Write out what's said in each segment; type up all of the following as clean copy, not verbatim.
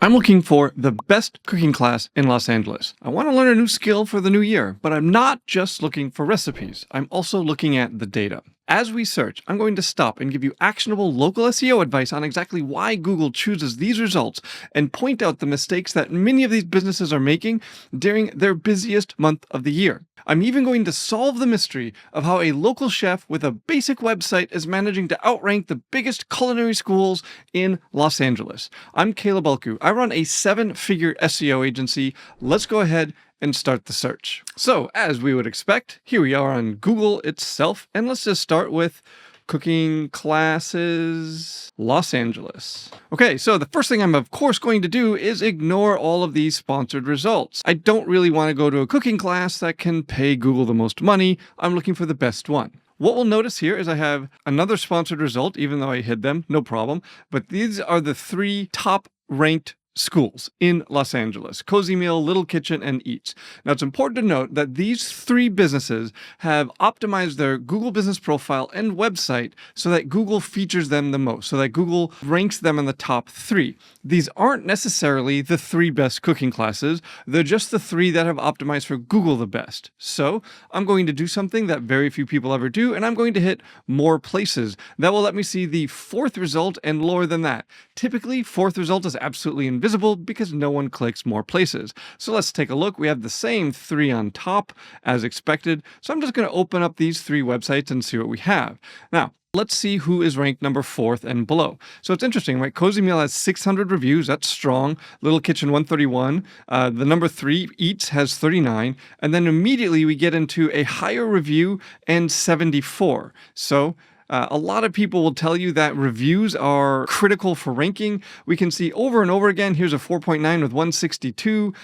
I'm looking for the best cooking class in Los Angeles. I want to learn a new skill for the new year, but I'm not just looking for recipes. I'm also looking at the data. As we search, I'm going to stop and give you actionable local SEO advice on exactly why Google chooses these results and point out the mistakes that many of these businesses are making during their busiest month of the year. I'm even going to solve the mystery of how a local chef with a basic website is managing to outrank the biggest culinary schools in Los Angeles. I'm Caleb Ulku. I run a 7-figure SEO agency. Let's go ahead and start the search. So, as we would expect, here we are on Google itself, and let's just start with cooking classes, Los Angeles. Okay, so the first thing I'm of course going to do is ignore all of these sponsored results. I don't really want to go to a cooking class that can pay Google the most money. I'm looking for the best one. What we'll notice here is I have another sponsored result, even though I hid them, no problem. But these are the 3 top ranked schools in Los Angeles: Cozy Meal, Little Kitchen, and Eats. Now, it's important to note that these 3 businesses have optimized their Google business profile and website so that Google features them the most, so that Google ranks them in the top 3. These aren't necessarily the 3 best cooking classes. They're just the 3 that have optimized for Google the best. So I'm going to do something that very few people ever do, and I'm going to hit more places. That will let me see the 4th result and lower than that. Typically, 4th result is absolutely invisible because no one clicks more places. So let's take a look. We have the same 3 on top as expected. So I'm just going to open up these 3 websites and see what we have. Now, let's see who is ranked number 4th and below. So it's interesting, right? Cozy Meal has 600 reviews. That's strong. Little Kitchen 131. The number 3, Eats, has 39. And then immediately we get into a higher review and 74. So a lot of people will tell you that reviews are critical for ranking. We can see over and over again, here's a 4.9 with 162,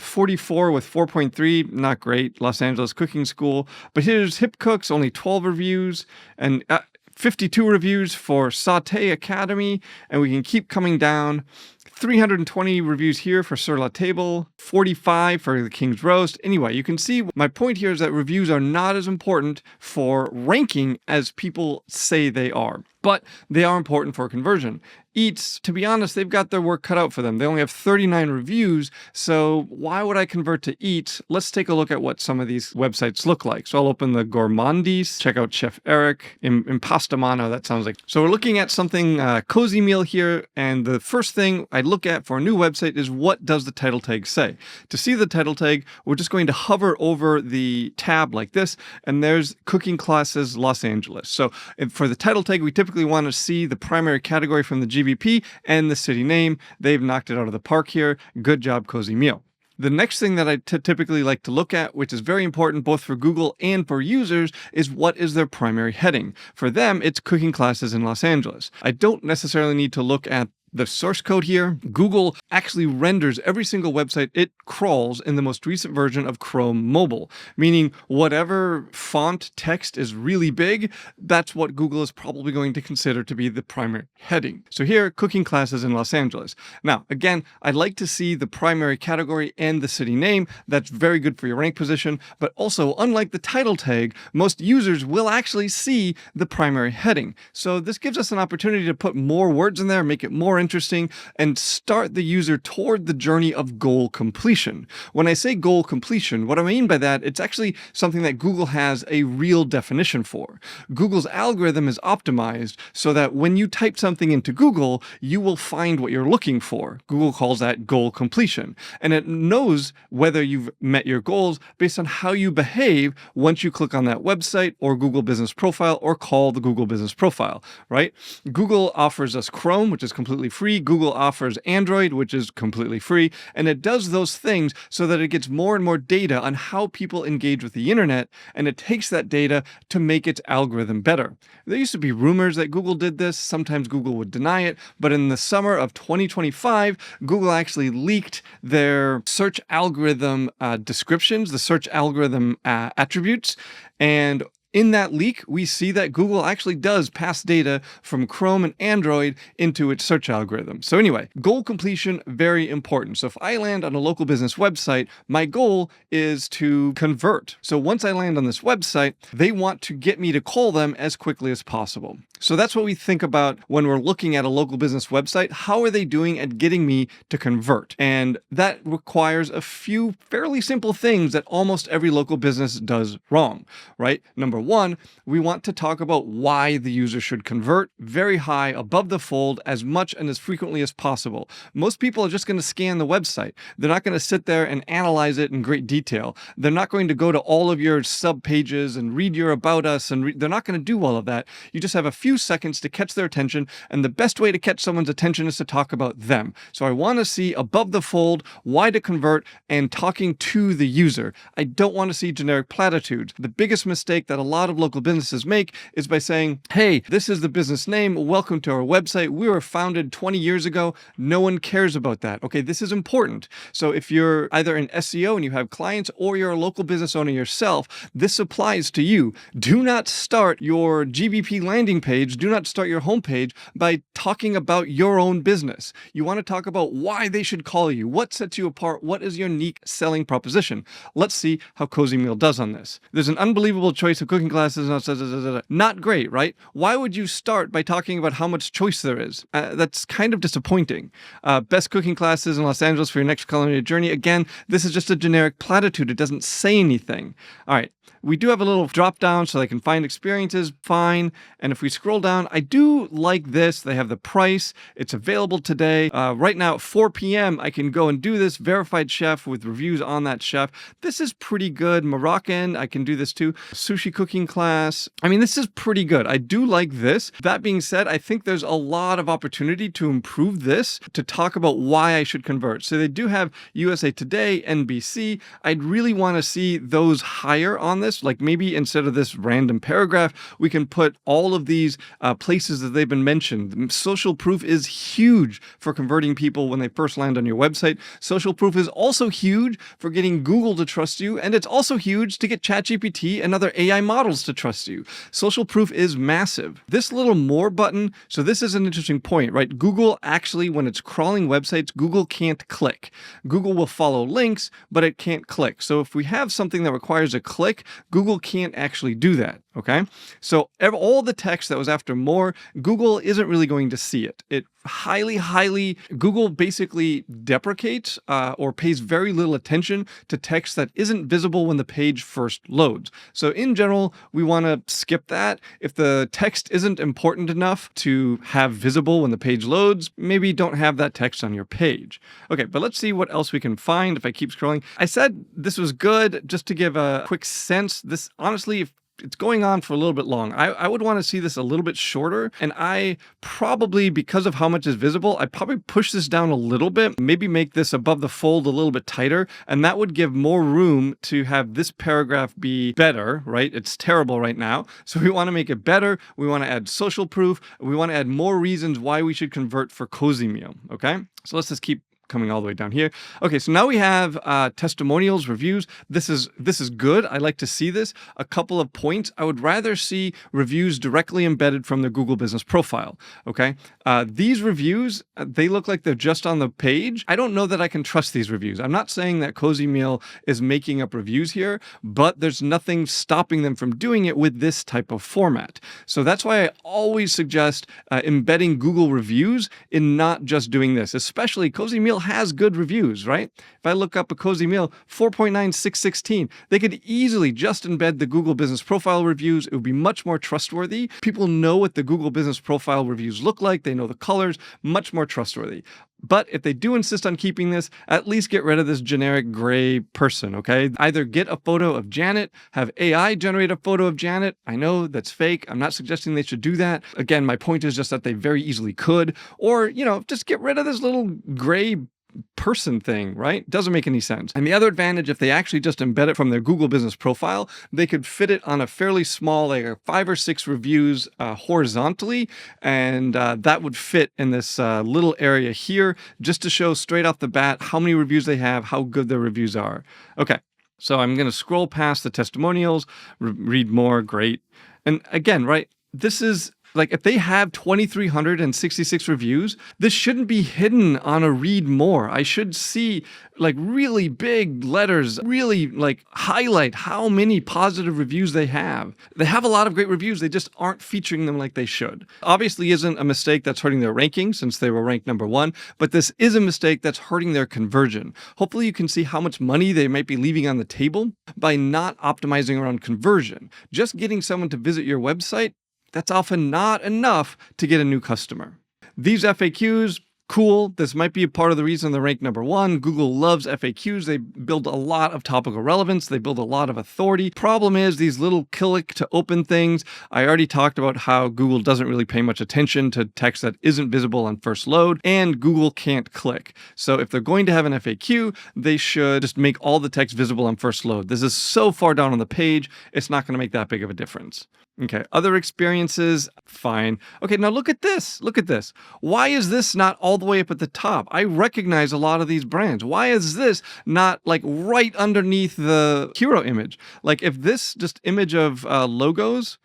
44 with 4.3, not great, Los Angeles Cooking School. But here's Hip Cooks, only 12 reviews, and 52 reviews for Sauté Academy, and we can keep coming down. 320 reviews here for Sur La Table, 45 for the King's Roast. Anyway, you can see my point here is that reviews are not as important for ranking as people say they are, but they are important for conversion. Eats, to be honest, they've got their work cut out for them. They only have 39 reviews, so why would I convert to Eats? Let's take a look at what some of these websites look like. So I'll open the Gourmandis, check out Chef Eric, Impastamano, that sounds like. So we're looking at something Cozy Meal here, and the first thing I look at for a new website is what does the title tag say? To see the title tag, we're just going to hover over the tab like this, and there's Cooking Classes Los Angeles. So for the title tag, we typically want to see the primary category from the GVP and the city name. They've knocked it out of the park here. Good job, Cozy Meal. The next thing that I typically like to look at, which is very important both for Google and for users, is what is their primary heading. For them, it's Cooking Classes in Los Angeles. I don't necessarily need to look at the source code here. Google actually renders every single website it crawls in the most recent version of Chrome Mobile, meaning whatever font text is really big, that's what Google is probably going to consider to be the primary heading. So here, Cooking Classes in Los Angeles. Now, again, I'd like to see the primary category and the city name. That's very good for your rank position, but also, unlike the title tag, most users will actually see the primary heading. So this gives us an opportunity to put more words in there, make it more interesting, and start the user toward the journey of goal completion. When I say goal completion, what I mean by that, it's actually something that Google has a real definition for. Google's algorithm is optimized so that when you type something into Google, you will find what you're looking for. Google calls that goal completion. And it knows whether you've met your goals based on how you behave once you click on that website or Google Business Profile or call the Google Business Profile, right? Google offers us Chrome, which is completely free. Google offers Android, which is completely free. And it does those things so that it gets more and more data on how people engage with the internet, and it takes that data to make its algorithm better. There used to be rumors that Google did this. Sometimes Google would deny it. But in the summer of 2025, Google actually leaked their search algorithm descriptions, the search algorithm attributes. And In that leak, we see that Google actually does pass data from Chrome and Android into its search algorithm. So anyway, goal completion, very important. So if I land on a local business website, my goal is to convert. So once I land on this website, they want to get me to call them as quickly as possible. So that's what we think about when we're looking at a local business website. How are they doing at getting me to convert? And that requires a few fairly simple things that almost every local business does wrong, right? Number one, we want to talk about why the user should convert very high above the fold as much and as frequently as possible. Most people are just going to scan the website. They're not going to sit there and analyze it in great detail. They're not going to go to all of your sub pages and read your about us, and they're not going to do all of that. You just have a few seconds to catch their attention, and the best way to catch someone's attention is to talk about them. So I want to see above the fold why to convert and talking to the user. I don't want to see generic platitudes. The biggest mistake that a lot of local businesses make is by saying, hey, this is the business name, welcome to our website, we were founded 20 years ago. No one cares about that. Okay, this is important. So if you're either an SEO and you have clients, or you're a local business owner yourself, this applies to you. Do not start your GBP landing page, do not start your homepage by talking about your own business. You want to talk about why they should call you, what sets you apart, what is your unique selling proposition. Let's see how Cozy Meal does on this. There's an unbelievable choice of cooking classes. Not great, right? Why would you start by talking about how much choice there is? That's kind of disappointing. Best cooking classes in Los Angeles for your next culinary journey. Again, this is just a generic platitude. It doesn't say anything. All right. We do have a little drop down so they can find experiences, fine. And if we scroll down, I do like this. They have the price. It's available today. Right now at 4 p.m., I can go and do this. Verified chef with reviews on that chef. This is pretty good. Moroccan, I can do this too. Sushi cooking class. I mean, this is pretty good. I do like this. That being said, I think there's a lot of opportunity to improve this, to talk about why I should convert. So they do have USA Today, NBC. I'd really want to see those higher on this. Like maybe instead of this random paragraph, we can put all of these places that they've been mentioned. Social proof is huge for converting people when they first land on your website. Social proof is also huge for getting Google to trust you, and it's also huge to get ChatGPT and other AI models to trust you. Social proof is massive. This little more button, so this is an interesting point, right? Google actually, when it's crawling websites, Google can't click. Google will follow links, but it can't click. So if we have something that requires a click, Google can't actually do that, okay? So all the text that was after more, Google isn't really going to see it. It highly, Google basically deprecates or pays very little attention to text that isn't visible when the page first loads. So in general, we want to skip that. If the text isn't important enough to have visible when the page loads, maybe don't have that text on your page. Okay, but let's see what else we can find if I keep scrolling. I said this was good just to give a quick sense. This honestly, it's going on for a little bit long. I would want to see this a little bit shorter, and I probably, because of how much is visible, I'd probably push this down a little bit, maybe make this above the fold a little bit tighter, and that would give more room to have this paragraph be better, right? It's terrible right now, so we want to make it better. We want to add social proof. We want to add more reasons why we should convert for Cozy Meal, okay? So let's just keep coming all the way down here. Okay, so now we have testimonials, reviews. This is good. I like to see this. A couple of points. I would rather see reviews directly embedded from the Google Business Profile. Okay, these reviews, they look like they're just on the page. I don't know that I can trust these reviews. I'm not saying that Cozy Meal is making up reviews here, but there's nothing stopping them from doing it with this type of format. So that's why I always suggest embedding Google reviews in not just doing this, especially Cozy Meal has good reviews, right? If I look up a Cozy Meal, 4.9, 616, they could easily just embed the Google Business Profile reviews. It would be much more trustworthy. People know what the Google Business Profile reviews look like. They know the colors, much more trustworthy. But if they do insist on keeping this, at least get rid of this generic gray person, okay? Either get a photo of Janet, have AI generate a photo of Janet. I know that's fake. I'm not suggesting they should do that. Again, my point is just that they very easily could. Or, just get rid of this little gray person thing, right? Doesn't make any sense. And the other advantage, if they actually just embed it from their Google Business Profile, they could fit it on a fairly small, like 5 or 6 reviews horizontally, and that would fit in this little area here, just to show straight off the bat how many reviews they have, how good their reviews are. Okay. So I'm going to scroll past the testimonials, read more, great. And again, right, this is like if they have 2,366 reviews, this shouldn't be hidden on a read more. I should see like really big letters, really like highlight how many positive reviews they have. They have a lot of great reviews, they just aren't featuring them like they should. Obviously isn't a mistake that's hurting their ranking since they were ranked number 1, but this is a mistake that's hurting their conversion. Hopefully you can see how much money they might be leaving on the table by not optimizing around conversion. Just getting someone to visit your website, that's often not enough to get a new customer. These FAQs, cool. This might be a part of the reason they're ranked number 1. Google loves FAQs. They build a lot of topical relevance. They build a lot of authority. Problem is these little click to open things. I already talked about how Google doesn't really pay much attention to text that isn't visible on first load, and Google can't click. So if they're going to have an FAQ, they should just make all the text visible on first load. This is so far down on the page, it's not going to make that big of a difference. Okay, other experiences, fine. Okay, now look at this. Look at this. Why is this not all the way up at the top? I recognize a lot of these brands. Why is this not like right underneath the hero image? Like if this just image of logos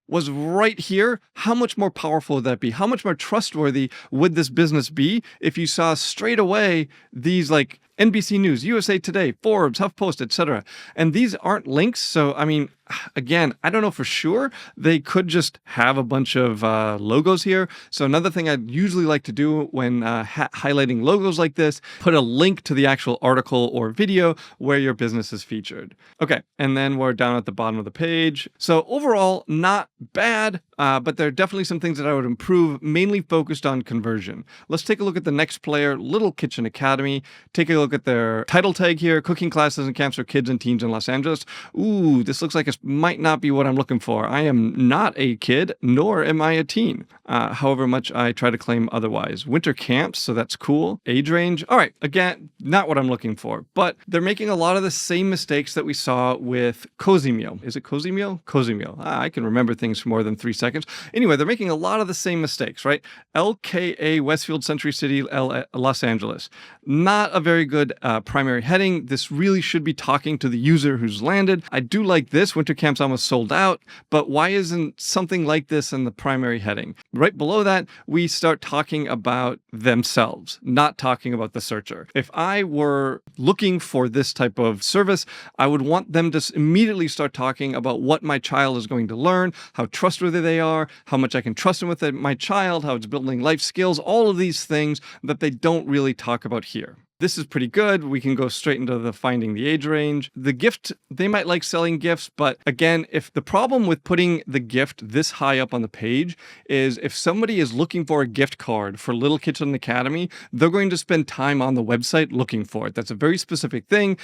was right here, how much more powerful would that be? How much more trustworthy would this business be if you saw straight away these like NBC News, USA Today, Forbes, HuffPost, etc. And these aren't links. So, I mean, again, I don't know for sure. They could just have a bunch of logos here. So another thing I'd usually like to do when highlighting logos like this, put a link to the actual article or video where your business is featured. Okay, and then we're down at the bottom of the page. So overall, not bad, but there are definitely some things that I would improve, mainly focused on conversion. Let's take a look at the next player, Little Kitchen Academy. Take a look at their title tag here, cooking classes and camps for kids and teens in Los Angeles. Ooh, this looks like it might not be what I'm looking for. I am not a kid, nor am I a teen. However much I try to claim otherwise. Winter camps, so that's cool. Age range, all right, again, not what I'm looking for, but they're making a lot of the same mistakes that we saw with Cozy Meal. Is it Cozy Meal? Cozy Meal. I can remember things for more than 3 seconds. Anyway, they're making a lot of the same mistakes, right? LKA Westfield Century City, Los Angeles. Not a very good primary heading. This really should be talking to the user who's landed. I do like this. Winter camp's almost sold out, but why isn't something like this in the primary heading? Right below that, we start talking about themselves, not talking about the searcher. If I were looking for this type of service, I would want them to immediately start talking about what my child is going to learn, how trustworthy they are, how much I can trust them with my child, how it's building life skills, all of these things that they don't really talk about here. This is pretty good. We can go straight into the finding the age range. The gift, they might like selling gifts, but again, if the problem with putting the gift this high up on the page is if somebody is looking for a gift card for Little Kitchen Academy, they're going to spend time on the website looking for it. That's a very specific thing.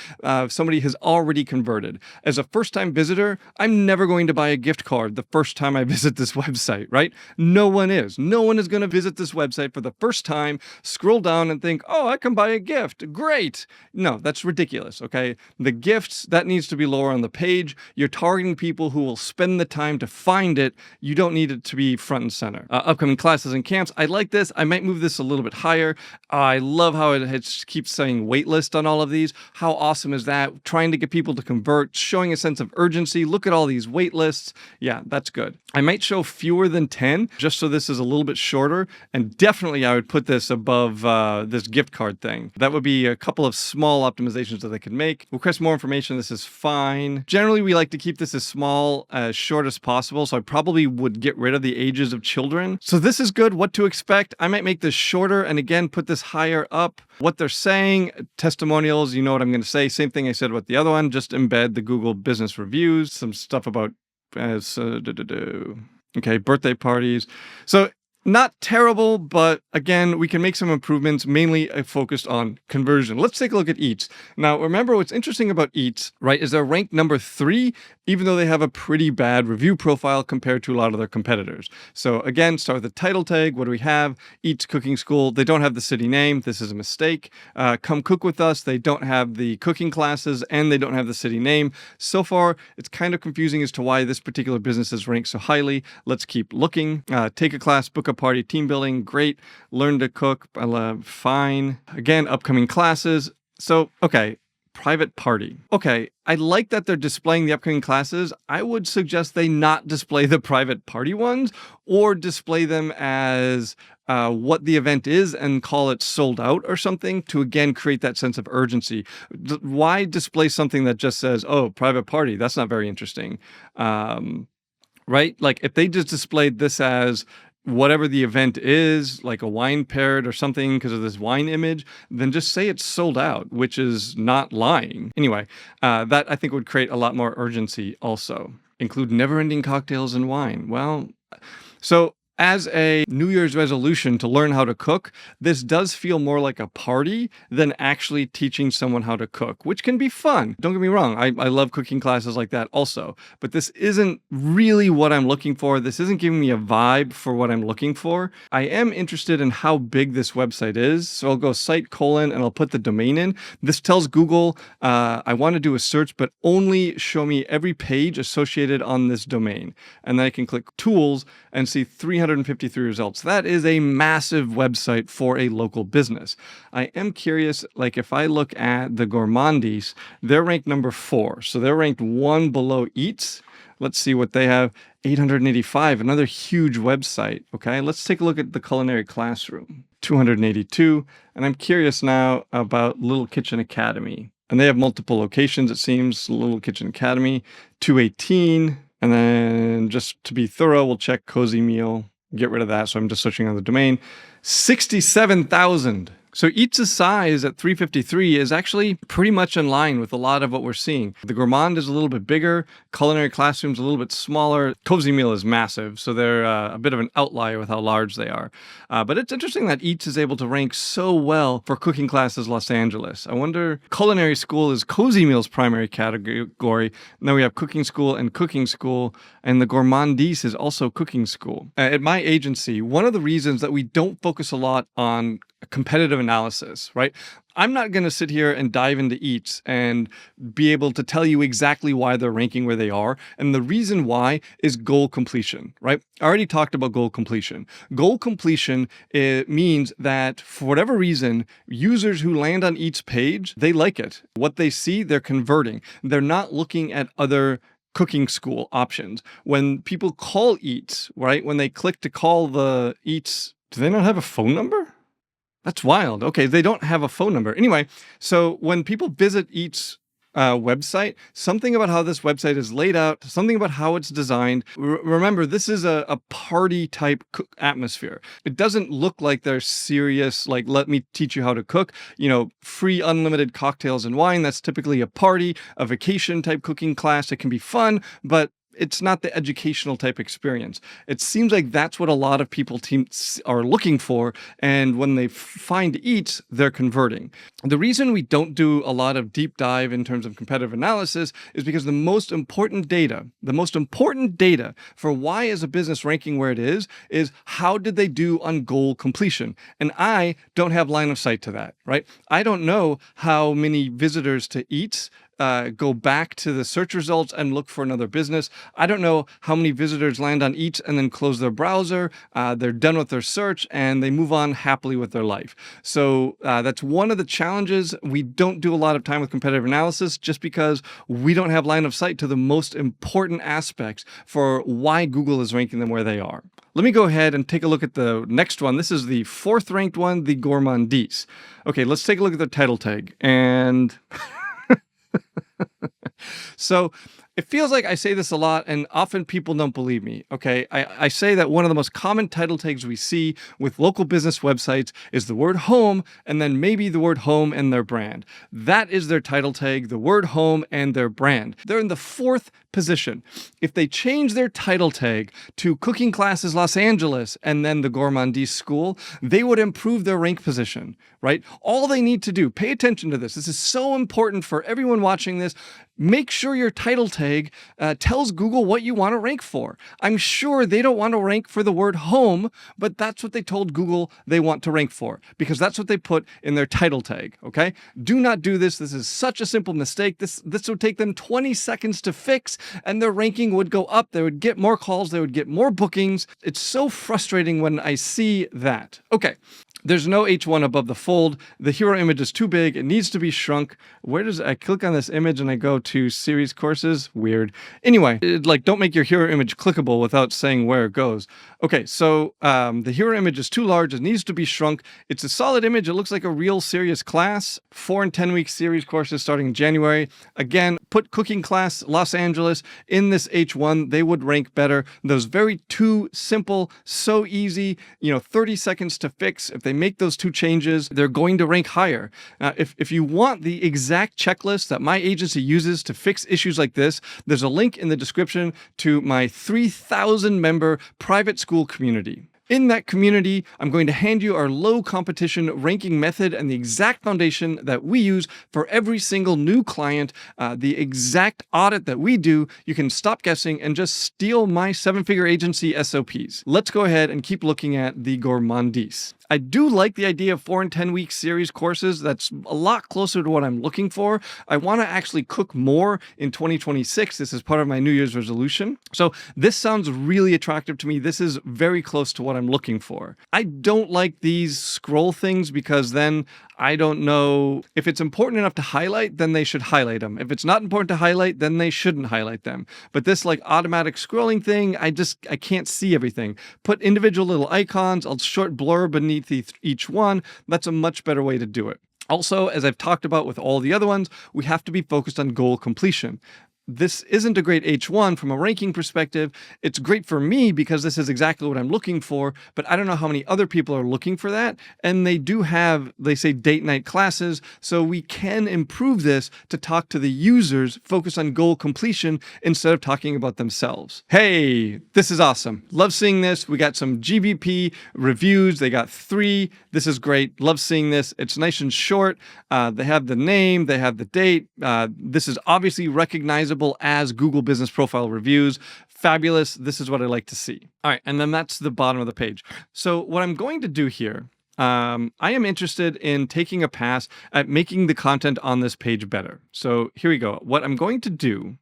Somebody has already converted. As a first-time visitor, I'm never going to buy a gift card the first time I visit this website, right? No one is. No one is going to visit this website for the first time, scroll down and think, oh, I can buy a gift. Great. No, that's ridiculous, okay? The gifts, that needs to be lower on the page. You're targeting people who will spend the time to find it. You don't need it to be front and center. Upcoming classes and camps. I like this. I might move this a little bit higher. I love how it keeps saying waitlist on all of these. How awesome is that? Trying to get people to convert, showing a sense of urgency. Look at all these wait lists. Yeah, that's good. I might show fewer than 10, just so this is a little bit shorter. And definitely I would put this above this gift card thing. That would be a couple of small optimizations that they could make. Request more information. This is fine. Generally, we like to keep this as small, as short as possible. So I probably would get rid of the ages of children. So this is good. What to expect. I might make this shorter and again, put this higher up. What they're saying, testimonials, you know what I'm going to say. Same thing I said about the other one. Just embed the Google business reviews, some stuff about okay, birthday parties. So not terrible, but again, we can make some improvements, mainly focused on conversion. Let's take a look at Eats. Now, remember what's interesting about Eats, right, is they're ranked number 3, even though they have a pretty bad review profile compared to a lot of their competitors. So again, start with the title tag. What do we have? Eats Cooking School. They don't have the city name. This is a mistake. Come Cook With Us. They don't have the cooking classes and they don't have the city name. So far, it's kind of confusing as to why this particular business is ranked so highly. Let's keep looking. Take a class, book a party, team building, great. Learn to cook, fine. Again, upcoming classes. So, okay, private party. Okay, I like that they're displaying the upcoming classes. I would suggest they not display the private party ones or display them as what the event is and call it sold out or something to, again, create that sense of urgency. Why display something that just says, oh, private party? That's not very interesting. Right? Like if they just displayed this as whatever the event is, like a wine paired or something because of this wine image, then just say it's sold out, which is not lying. Anyway, that I think would create a lot more urgency also. Include never-ending cocktails and wine. Well, so as a New Year's resolution to learn how to cook, this does feel more like a party than actually teaching someone how to cook, which can be fun. Don't get me wrong. I love cooking classes like that also, but this isn't really what I'm looking for. This isn't giving me a vibe for what I'm looking for. I am interested in how big this website is. So I'll go site : and I'll put the domain in. This tells Google, I want to do a search, but only show me every page associated on this domain. And then I can click tools and see 353 results. That is a massive website for a local business. I am curious, like if I look at the Gourmandise, they're ranked number 4. So they're ranked 1 below Eats. Let's see what they have. 885, another huge website. Okay, let's take a look at the Culinary Classroom. 282. And I'm curious now about Little Kitchen Academy. And they have multiple locations, it seems. Little Kitchen Academy, 218. And then just to be thorough, we'll check Cozy Meal. Get rid of that. So I'm just searching on the domain. 67,000. So Eats' size at 353 is actually pretty much in line with a lot of what we're seeing. The Gourmand is a little bit bigger. Culinary Classroom's a little bit smaller. Cozy Meal is massive, so they're a bit of an outlier with how large they are. But it's interesting that Eats is able to rank so well for Cooking Classes Los Angeles. I wonder, Culinary School is Cozy Meal's primary category. Now we have Cooking School, and the Gourmandise is also Cooking School. At my agency, one of the reasons that we don't focus a lot on competitive analysis, right? I'm not going to sit here and dive into Eats and be able to tell you exactly why they're ranking where they are. And the reason why is goal completion, right? I already talked about goal completion. Goal completion, it means that for whatever reason, users who land on Eats page, they like it. What they see, they're converting. They're not looking at other cooking school options. When people call Eats, right? When they click to call the Eats, do they not have a phone number? That's wild. Okay, they don't have a phone number. Anyway, so when people visit Eats website, something about how this website is laid out, something about how it's designed. Remember, this is a party type atmosphere. It doesn't look like they're serious, like, let me teach you how to cook, free unlimited cocktails and wine. That's typically a party, a vacation type cooking class. It can be fun, but it's not the educational type experience. It seems like that's what a lot of people are looking for. And when they find Eats, they're converting. The reason we don't do a lot of deep dive in terms of competitive analysis is because the most important data for why is a business ranking where it is how did they do on goal completion? And I don't have line of sight to that, right? I don't know how many visitors to Eats go back to the search results and look for another business. I don't know how many visitors land on Eats and then close their browser. They're done with their search and they move on happily with their life. So that's one of the challenges. We don't do a lot of time with competitive analysis just because we don't have line of sight to the most important aspects for why Google is ranking them where they are. Let me go ahead and take a look at the next one. This is the 4th ranked one, the Gourmandise. Okay, let's take a look at the title tag. And so it feels like I say this a lot and often people don't believe me, okay? I say that one of the most common title tags we see with local business websites is the word home and then maybe the word home and their brand. That is their title tag, the word home and their brand. They're in the 4th position. If they change their title tag to Cooking Classes Los Angeles and then the Gourmandise School, they would improve their rank position, right? All they need to do, pay attention to this. This is so important for everyone watching this. Make sure your title tag tells Google what you want to rank for. I'm sure they don't want to rank for the word home, but that's what they told Google they want to rank for because that's what they put in their title tag, okay? Do not do this. This is such a simple mistake. This would take them 20 seconds to fix and their ranking would go up. They would get more calls. They would get more bookings. It's so frustrating when I see that. Okay. There's no H1 above the fold. The hero image is too big. It needs to be shrunk. Where does I click on this image and I go to series courses? Weird. Anyway, don't make your hero image clickable without saying where it goes. Okay, so the hero image is too large. It needs to be shrunk. It's a solid image. It looks like a real serious class. 4 and 10 week series courses starting in January. Again, put cooking class Los Angeles in this H1. They would rank better. Those very two simple, so easy, 30 seconds to fix. If they make those two changes, they're going to rank higher. If you want the exact checklist that my agency uses to fix issues like this, there's a link in the description to my 3,000 member private school community. In that community, I'm going to hand you our low competition ranking method and the exact foundation that we use for every single new client, the exact audit that we do. You can stop guessing and just steal my 7-figure agency SOPs. Let's go ahead and keep looking at the gourmandise. I do like the idea of 4 and 10 week series courses. That's a lot closer to what I'm looking for. I want to actually cook more in 2026. This is part of my New Year's resolution. So this sounds really attractive to me. This is very close to what I'm looking for. I don't like these scroll things because then I don't know if it's important enough to highlight, then they should highlight them. If it's not important to highlight, then they shouldn't highlight them. But this automatic scrolling thing, I can't see everything. Put individual little icons, a short blurb beneath each one. That's a much better way to do it. Also, as I've talked about with all the other ones, we have to be focused on goal completion. This isn't a great H1 from a ranking perspective. It's great for me because this is exactly what I'm looking for, but I don't know how many other people are looking for that. And they do have, they say date night classes, so we can improve this to talk to the users, focus on goal completion instead of talking about themselves. Hey, this is awesome. Love seeing this. We got some GBP reviews. They got 3. This is great. Love seeing this. It's nice and short. They have the name, they have the date. This is obviously recognizable as Google Business Profile reviews. Fabulous. This is what I like to see. All right, and then that's the bottom of the page. So what I'm going to do here, I am interested in taking a pass at making the content on this page better. So here we go. What I'm going to do,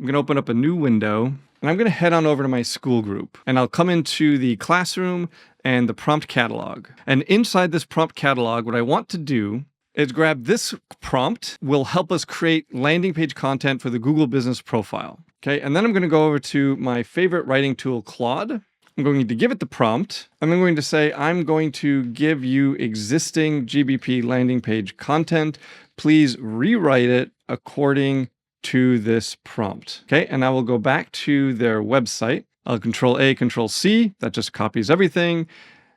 I'm going to open up a new window, and I'm going to head on over to my school group, and I'll come into the classroom and the prompt catalog. And inside this prompt catalog, what I want to do is grab this prompt, will help us create landing page content for the Google Business Profile. Okay, and then I'm going to go over to my favorite writing tool, Claude. I'm going to give it the prompt. I'm going to say, I'm going to give you existing GBP landing page content. Please rewrite it according to this prompt. Okay, and I will go back to their website. I'll Control A, Control C. That just copies everything.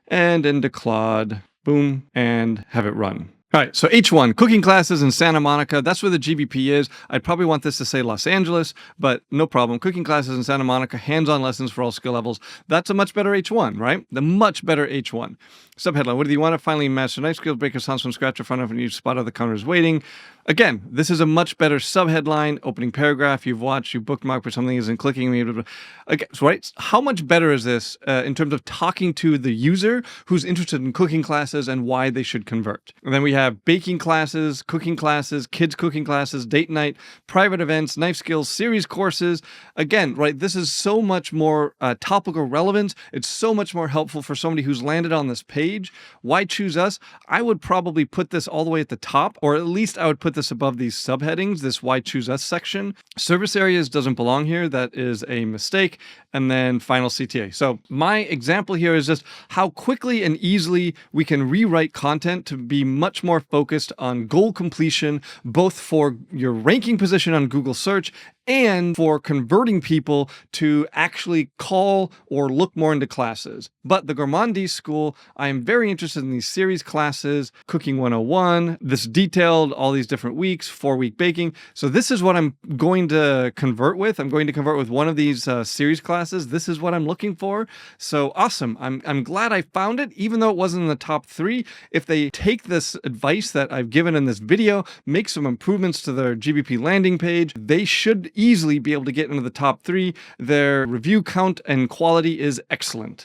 And into Claude, boom, and have it run. All right, so H1, cooking classes in Santa Monica. That's where the GBP is. I'd probably want this to say Los Angeles, but no problem. Cooking classes in Santa Monica, hands-on lessons for all skill levels. That's a much better H1, right? The much better H1. Subheadline, what do you want to finally master knife skills, break your sounds from scratch in front of a new spot of the counters waiting? Again, this is a much better subheadline, opening paragraph. You've watched, you bookmarked, but something isn't clicking. Okay, so right, how much better is this in terms of talking to the user who's interested in cooking classes and why they should convert? And then we have baking classes, cooking classes, kids cooking classes, date night, private events, knife skills, series courses. Again, right, this is so much more topical relevance. It's so much more helpful for somebody who's landed on this page. Why choose us? I would probably put this all the way at the top, or at least I would put this above these subheadings, this why choose us section. Service areas doesn't belong here. That is a mistake. And then final CTA. So my example here is just how quickly and easily we can rewrite content to be much more focused on goal completion, both for your ranking position on Google search and for converting people to actually call or look more into classes. But the Gourmandise School, I am very interested in these series classes, Cooking 101, this detailed, all these different weeks, 4-week baking. So this is what I'm going to convert with. I'm going to convert with one of these series classes. This is what I'm looking for. So awesome. I'm glad I found it, even though it wasn't in the top 3. If they take this advice that I've given in this video, make some improvements to their GBP landing page, they should easily be able to get into the top 3. Their review count and quality is excellent.